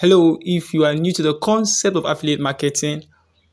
Hello, if you are new to the concept of affiliate marketing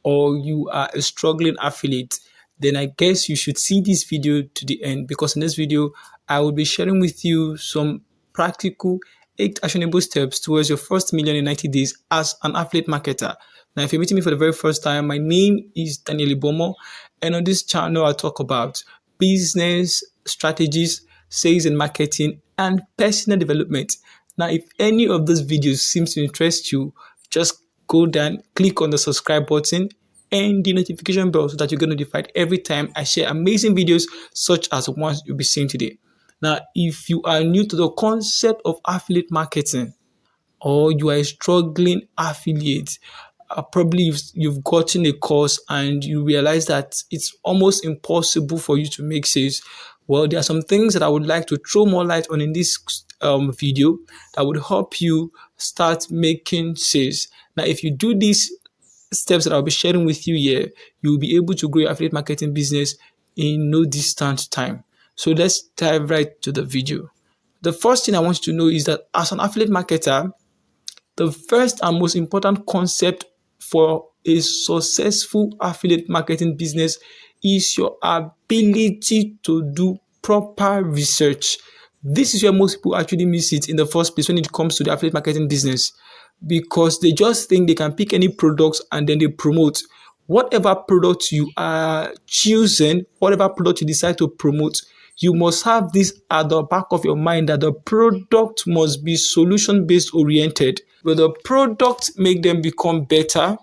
or you are a struggling affiliate, then I guess you should see this video to the end because in this video, I will be sharing with you some practical 8 actionable steps towards your first million in 90 days as an affiliate marketer. Now, if you're meeting me for the very first time, my name is Daniel Ibomo, and on this channel, I talk about business strategies, sales and marketing, and personal development. Now, if any of those videos seems to interest you, just go down, click on the subscribe button and the notification bell so that you get notified every time I share amazing videos such as the ones you'll be seeing today. Now, if you are new to the concept of affiliate marketing or you are a struggling affiliate, probably you've gotten a course and you realize that it's almost impossible for you to make sales. Well, there are some things that I would like to throw more light on in this video that would help you start making sales. Now, if you do these steps that I'll be sharing with you here, you'll be able to grow your affiliate marketing business in no distant time. So let's dive right to the video. The first thing I want you to know is that as an affiliate marketer, the first and most important concept for a successful affiliate marketing business is your ability to do proper research. This is where most people actually miss it in the first place when it comes to the affiliate marketing business because they just think they can pick any products and then they promote. Whatever product you are choosing, whatever product you decide to promote, you must have this at the back of your mind that the product must be solution based oriented. Will the product make them become better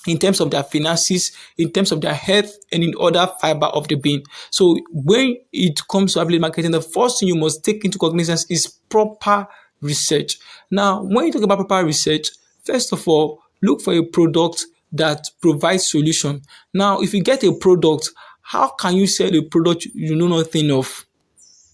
in terms of their finances, in terms of their health, and in other fiber of the being? So when it comes to affiliate marketing, the first thing you must take into cognizance is proper research. Now, when you talk about proper research, first of all, look for a product that provides solution. Now, if you get a product, how can you sell a product you know nothing of?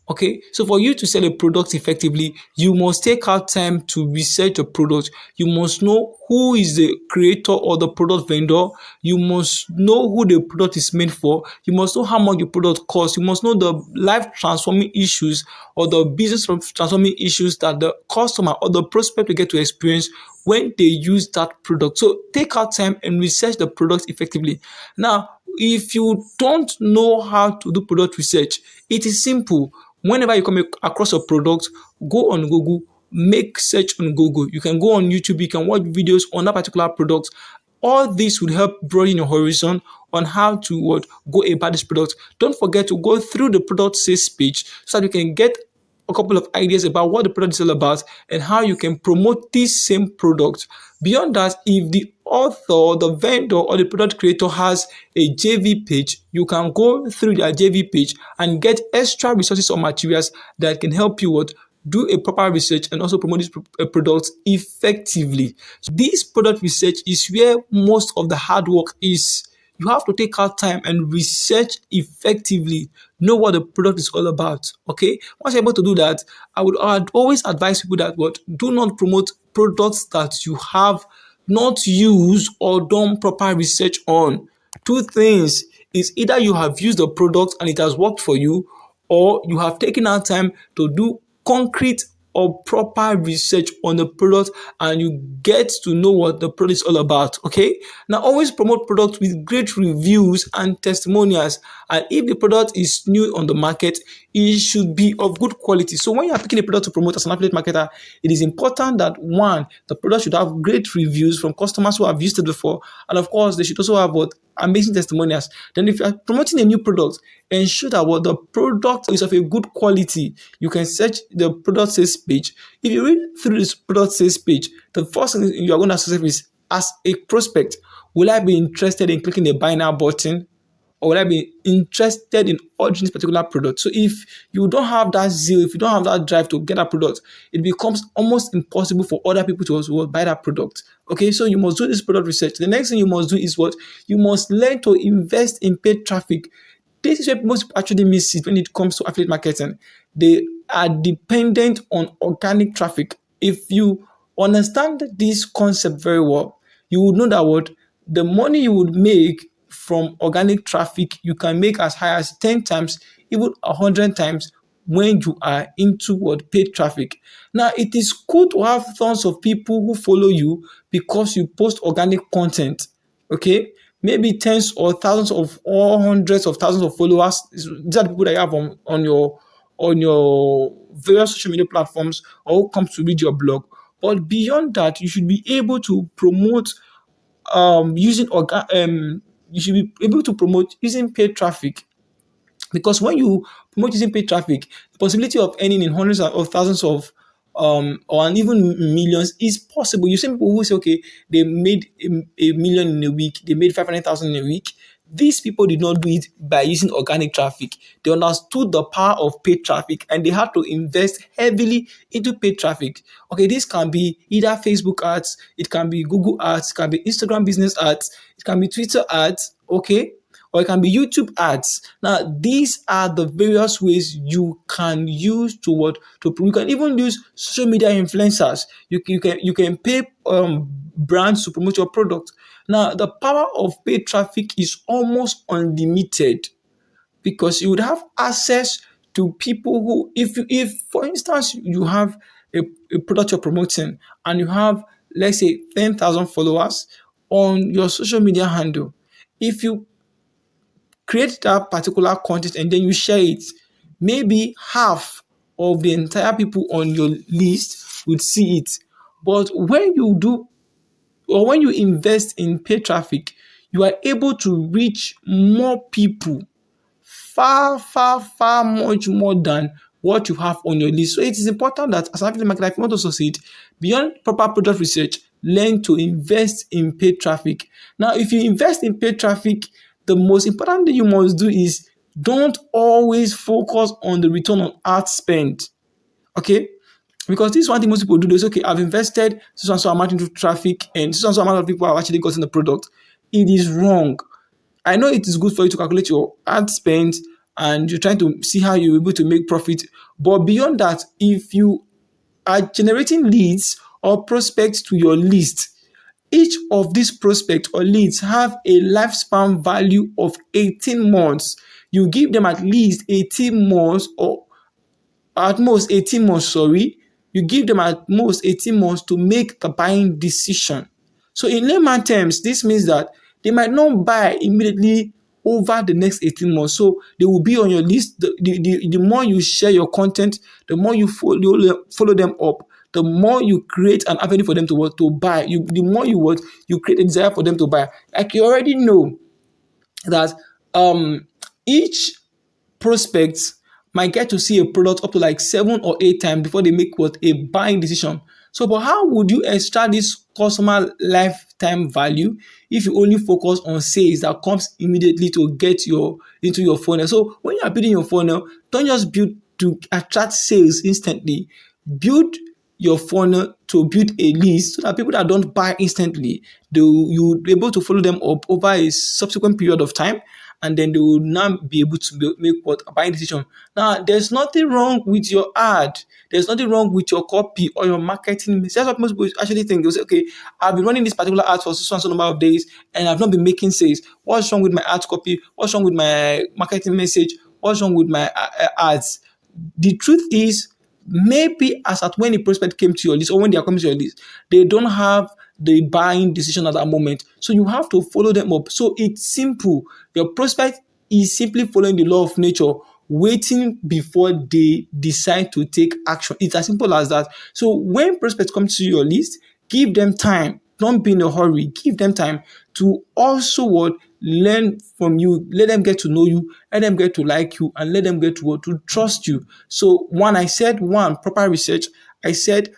Okay, so for you to sell a product effectively, you must take out time to research the product. You must know who is the creator or the product vendor. You must know who the product is meant for. You must know how much the product costs. You must know the life transforming issues or the business transforming issues that the customer or the prospect will get to experience when they use that product. So take out time and research the product effectively. Now, if you don't know how to do product research, it is simple. Whenever you come across a product, go on Google, make search on Google. You can go on YouTube, you can watch videos on that particular product. All this would help broaden your horizon on how to go about this product. Don't forget to go through the product sales page so that you can get a couple of ideas about what the product is all about and how you can promote this same product. Beyond that, if the author, the vendor, or the product creator has a JV page, you can go through their JV page and get extra resources or materials that can help you do a proper research and also promote this product effectively. So this product research is where most of the hard work is. You have to take out time and research effectively, know what the product is all about. Okay, once you're able to do that, I'd always advise people that do not promote products that you have not used or done proper research on. Two things is either you have used the product and it has worked for you, or you have taken out time to do concrete or proper research on the product and you get to know what the product is all about. Okay, now always promote products with great reviews and testimonials, and if the product is new on the market, it should be of good quality. So when you are picking a product to promote as an affiliate marketer, it is important that one, the product should have great reviews from customers who have used it before, and of course they should also have amazing testimonials. Then if you are promoting a new product, ensure that the product is of a good quality. You can search the product sales page. If you read through this product sales page, the first thing you are going to ask yourself is, as a prospect, will I be interested in clicking the buy now button, or will I be interested in ordering this particular product? So if you don't have that zeal, if you don't have that drive to get that product, it becomes almost impossible for other people to also buy that product. Okay, so you must do this product research. The next thing you must do is you must learn to invest in paid traffic. This is where most people actually miss it when it comes to affiliate marketing. They are dependent on organic traffic. If you understand this concept very well, you would know that the money you would make from organic traffic, you can make as high as 10 times, even 100 times when you are into what paid traffic. Now, it is cool to have tons of people who follow you because you post organic content. Okay, maybe tens or thousands of or hundreds of thousands of followers. These are the people that you have on your various social media platforms or who comes to read your blog. But beyond that, you should be able to promote using you should be able to promote using paid traffic, because when you promote using paid traffic, the possibility of earning in hundreds of thousands of or and even millions is possible. You see people who say, okay, they made a million in a week, they made 500,000 in a week. These people did not do it by using organic traffic. They understood the power of paid traffic and they had to invest heavily into paid traffic. Okay, this can be either Facebook ads, it can be Google ads, it can be Instagram business ads, it can be Twitter ads. Okay, or it can be YouTube ads. Now, these are the various ways you can use to what to. You can even use social media influencers. You can pay brands to promote your product. Now, the power of paid traffic is almost unlimited because you would have access to people who, if for instance you have a product you're promoting and you have, let's say, 10,000 followers on your social media handle. If you create that particular content and then you share it, maybe half of the entire people on your list would see it. But when you do, or when you invest in paid traffic, you are able to reach more people, far, far, far much more than what you have on your list. So it is important that as an affiliate marketer, if you want to succeed, beyond proper product research, learn to invest in paid traffic. Now, if you invest in paid traffic, the most important thing you must do is don't always focus on the return on ad spend. Okay? Because this is one thing most people do. They say, okay, I've invested so and so amount into traffic and so and so amount of people have actually gotten the product. It is wrong. I know it is good for you to calculate your ad spend and you're trying to see how you're able to make profit. But beyond that, if you are generating leads or prospects to your list, each of these prospects or leads have a lifespan value of 18 months. You give them at least 18 months or at most 18 months, sorry. You give them at most 18 months to make the buying decision. So in layman terms, this means that they might not buy immediately over the next 18 months. So they will be on your list. The more you share your content, the more you follow them up, the more you create an avenue for them to buy. The more you create a desire for them to buy. Like you already know that each prospects might get to see a product up to like 7 or 8 times before they make what a buying decision. So, but how would you extract this customer lifetime value if you only focus on sales that comes immediately to get into your funnel? So, when you are building your funnel, don't just build to attract sales instantly. Build your funnel to build a list so that people that don't buy instantly, you'll be able to follow them up over a subsequent period of time, and then they will now be able to make what a buying decision. Now, there's nothing wrong with your ad. There's nothing wrong with your copy or your marketing. That's what most people actually think. They'll say, okay, I've been running this particular ad for so and so number of days and I've not been making sales. What's wrong with my ad copy? What's wrong with my marketing message? What's wrong with my ads? The truth is, maybe as at when a prospect came to your list or when they are coming to your list, they don't have the buying decision at that moment. So you have to follow them up. So it's simple. Your prospect is simply following the law of nature, waiting before they decide to take action. It's as simple as that. So when prospects come to your list, give them time. Don't be in a hurry. Give them time to also what learn from you. Let them get to know you. Let them get to like you, and let them get to trust you. So I said proper research. I said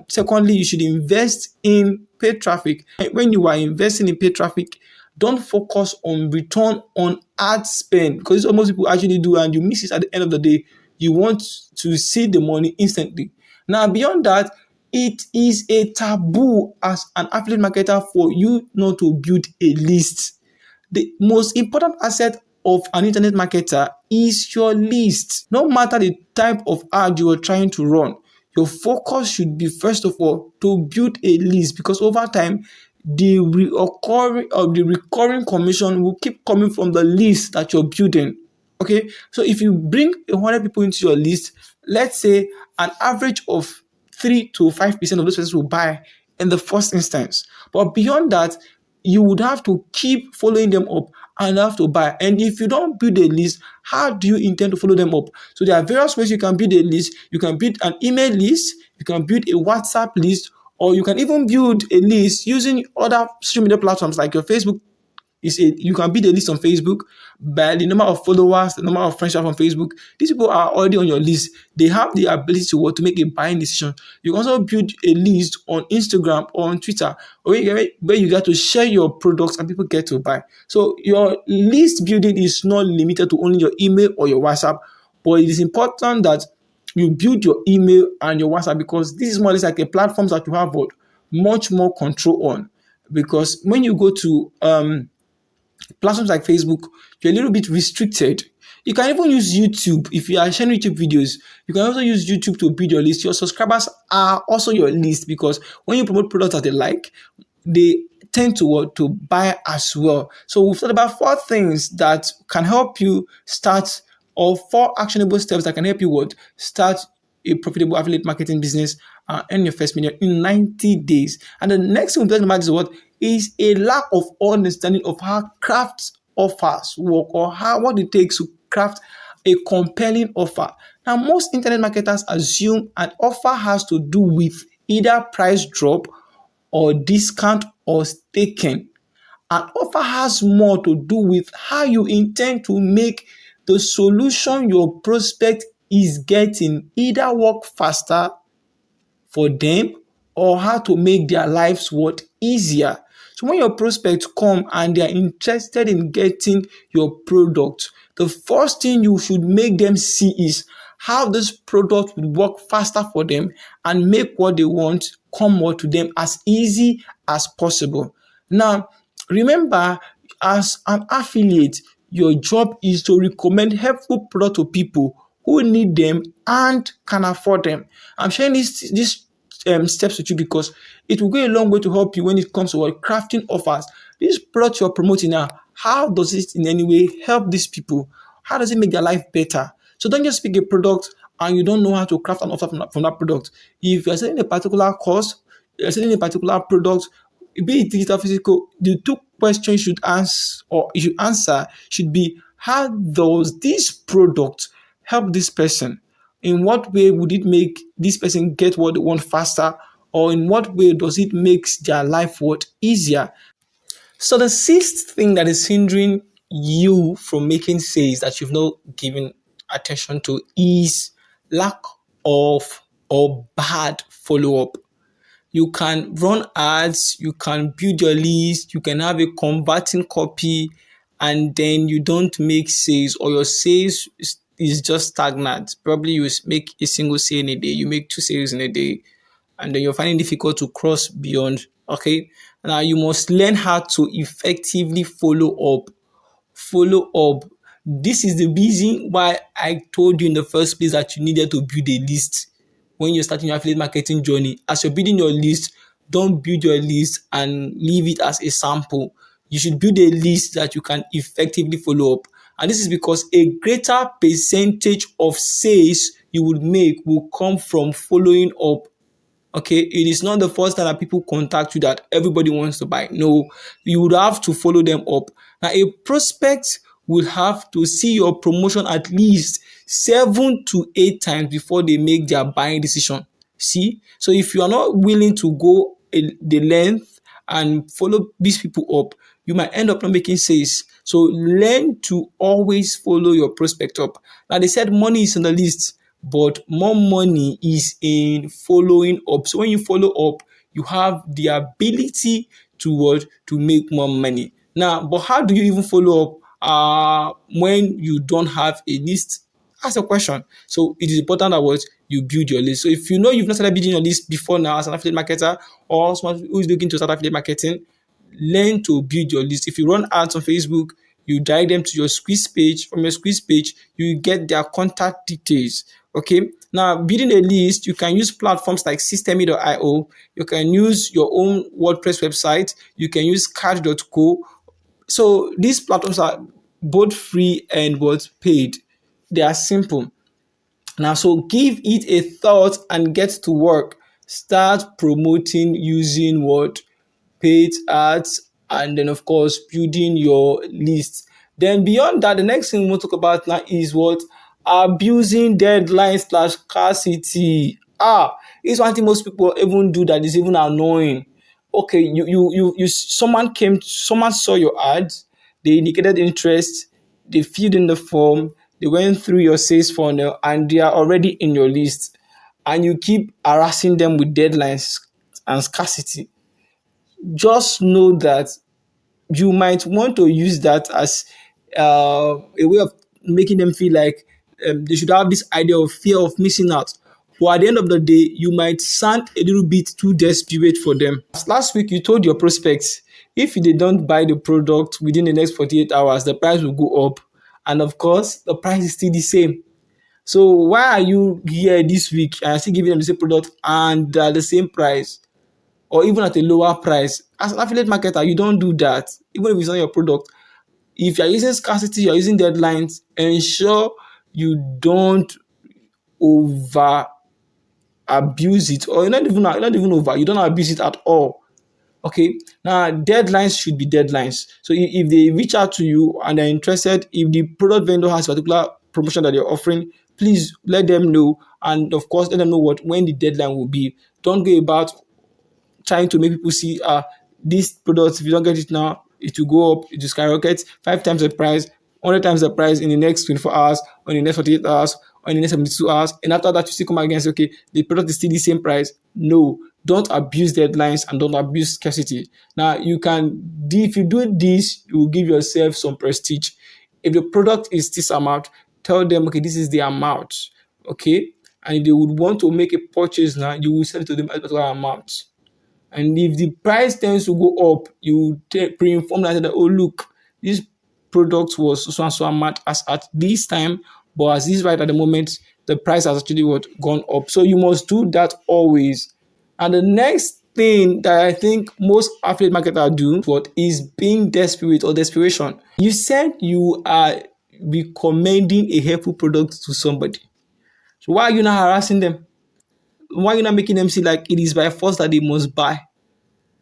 secondly, you should invest in paid traffic. When you are investing in paid traffic, don't focus on return on ad spend, because it's what most people actually do, and you miss it at the end of the day. You want to see the money instantly. Now, beyond that, it is a taboo as an affiliate marketer for you not to build a list. The most important asset of an internet marketer is your list. No matter the type of ad you are trying to run, your focus should be, first of all, to build a list, because over time, the recurring commission will keep coming from the list that you're building. Okay, so if you bring 100 people into your list, let's say an average of 3 to 5% of those persons will buy in the first instance. But beyond that, you would have to keep following them up and have to buy. And if you don't build a list, how do you intend to follow them up? So there are various ways you can build a list. You can build an email list, you can build a WhatsApp list, or you can even build a list using other social media platforms like your Facebook. You can build a list on Facebook by the number of followers, the number of friends you have on Facebook. These people are already on your list. They have the ability to what to make a buying decision. You can also build a list on Instagram or on Twitter where you get to share your products and people get to buy. So your list building is not limited to only your email or your WhatsApp, but it is important that you build your email and your WhatsApp, because this is more or less like a platform that you have what much more control on. Because when you go to platforms like Facebook, you're a little bit restricted. You can even use YouTube if you are sharing YouTube videos. You can also use YouTube to build your list. Your subscribers are also your list, because when you promote products that they like, they tend to buy as well. So we've thought about 4 things that can help you start, or 4 actionable steps that can help you start a profitable affiliate marketing business and earn your first million in 90 days. And the next thing we're talking about is a lack of understanding of how craft offers work, or what it takes to craft a compelling offer. Now, most internet marketers assume an offer has to do with either price drop or discount or staking. An offer has more to do with how you intend to make the solution your prospect is getting either work faster for them, or how to make their lives easier. So when your prospects come and they are interested in getting your product, the first thing you should make them see is how this product will work faster for them and make what they want come more to them as easy as possible. Now, remember, as an affiliate, your job is to recommend helpful products to people who need them and can afford them. I'm sharing these steps with you because it will go a long way to help you when it comes to crafting offers. This product you're promoting now, how does it in any way help these people? How does it make their life better? So don't just pick a product and you don't know how to craft an offer from that product. If you're selling a particular course, you're selling a particular product, be it digital, physical, the 2 questions you should answer, or you should answer, should be: how does this product help this person? In what way would it make this person get what they want faster? Or in what way does it make their life easier? So the 6th thing that is hindering you from making sales that you've not given attention to is lack of or bad follow-up. You can run ads, you can build your list, you can have a converting copy, and then you don't make sales, or your sales is just stagnant. Probably you make a single sale in a day, you make 2 sales in a day, and then you're finding it difficult to cross beyond. Okay, now you must learn how to effectively follow up. Follow up. This is the reason why I told you in the first place that you needed to build a list when you're starting your affiliate marketing journey. As you're building your list, don't build your list and leave it as a sample. You should build a list that you can effectively follow up. And this is because a greater percentage of sales you would make will come from following up. Okay, it is not the first time that people contact you that everybody wants to buy. No, you would have to follow them up. Now, a prospect will have to see your promotion at least 7 to 8 times before they make their buying decision. See, so if you are not willing to go the length and follow these people up, you might end up not making sales. So learn to always follow your prospect up. Now, they said money is on the list, but more money is in following up. So when you follow up, you have the ability to make more money. Now, but how do you even follow up when you don't have a list? Ask a question. So it is important that you build your list. So if you know you've not started building your list before now as an affiliate marketer, or someone who is looking to start affiliate marketing, learn to build your list. If you run ads on Facebook, you direct them to your squeeze page. From your squeeze page, you get their contact details. Okay. Now, building a list, you can use platforms like Systemi.io. You can use your own WordPress website. You can use Card.co. So these platforms are both free and what paid. They are simple. Now, so give it a thought and get to work. Start promoting using what? Paid ads, and then of course building your list. Then beyond that, the next thing we want to talk about now is what? Abusing deadlines slash scarcity. It's one thing most people even do that is even annoying. Okay, someone saw your ads, they indicated interest, they filled in the form, they went through your sales funnel, and they are already in your list, and you keep harassing them with deadlines and scarcity. Just know that you might want to use that as a way of making them feel like they should have this idea of fear of missing out. But at the end of the day, you might sound a little bit too desperate for them. As last week, you told your prospects if they don't buy the product within the next 48 hours, the price will go up. And of course, the price is still the same. So why are you here this week and still giving them the same product and the same price, or even at a lower price? As an affiliate marketer, you don't do that. Even if it's not your product, if you're using scarcity, you're using deadlines, ensure you don't over abuse it, or you're not even over, you don't abuse it at all. Okay, now deadlines should be deadlines. So if they reach out to you and they're interested, if the product vendor has a particular promotion that you're offering, please let them know, and of course let them know what when the deadline will be. Don't go about trying to make people see this product, if you don't get it now, it will go up, it will skyrocket 5 times the price, 100 times the price in the next 24 hours, or in the next 48 hours, or in the next 72 hours. And after that, you still come back and say, okay, the product is still the same price. No, don't abuse deadlines and don't abuse scarcity. Now, if you do this, you will give yourself some prestige. If the product is this amount, tell them, okay, this is the amount. Okay. And if they would want to make a purchase now, you will sell it to them at a particular amount. And if the price tends to go up, you pre-inform them that, oh, look, this product was so and so amount as at this time, but as this right at the moment, the price has actually gone up. So you must do that always. And the next thing that I think most affiliate marketers do is being desperate or desperation. You said you are recommending a helpful product to somebody. So why are you not harassing them? Why are you not making them see like it is by force that they must buy?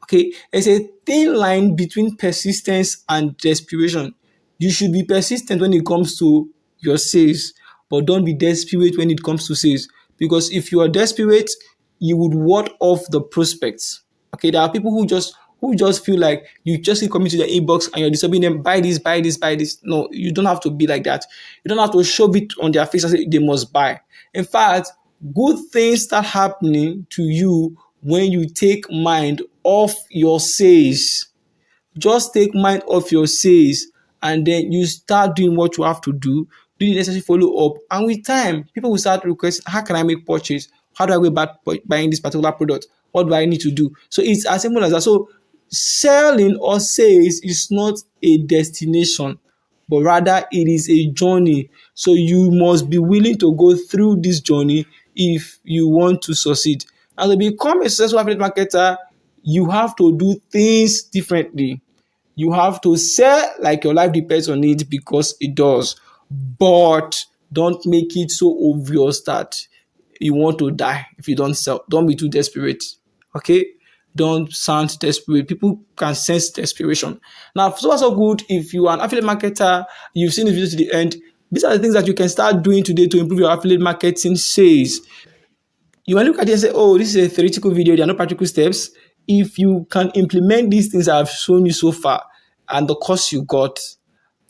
Okay, there's a thin line between persistence and desperation. You should be persistent when it comes to your sales, but don't be desperate when it comes to sales. Because if you are desperate, you would ward off the prospects. Okay, there are people who just feel like you just keep coming to their inbox and you're disturbing them, buy this, buy this, buy this. No, you don't have to be like that. You don't have to shove it on their face and say they must buy. In fact, good things start happening to you when you take mind off your sales. Just take mind off your sales, and then you start doing what you have to do the necessary follow up, and with time people will start requesting, how can I make purchase, how do I go about buying this particular product, what do I need to do? So it's as simple as that. So selling or sales is not a destination, but rather it is a journey. So you must be willing to go through this journey if you want to succeed. And to become a successful affiliate marketer, you have to do things differently. You have to sell like your life depends on it, because it does. But don't make it so obvious that you want to die if you don't sell. Don't be too desperate. Okay? Don't sound desperate. People can sense desperation. Now, so far so good. If you are an affiliate marketer, you've seen the video to the end. These are the things that you can start doing today to improve your affiliate marketing sales. You might look at it and say, oh, this is a theoretical video, there are no practical steps. If you can implement these things I've shown you so far and the course you got,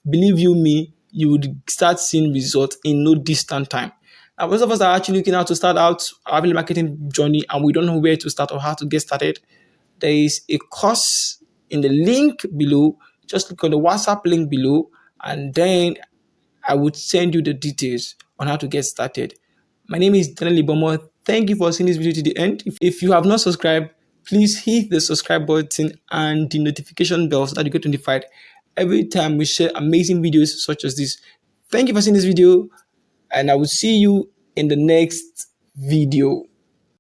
believe you me, you would start seeing results in no distant time. Now, most of us are actually looking out to start out our affiliate marketing journey and we don't know where to start or how to get started. There is a course in the link below. Just click on the WhatsApp link below, and then I would send you the details on how to get started. My name is Daniel Ibomo. Thank you for seeing this video to the end. If you have not subscribed, please hit the subscribe button and the notification bell so that you get notified every time we share amazing videos such as this. Thank you for seeing this video, and I will see you in the next video.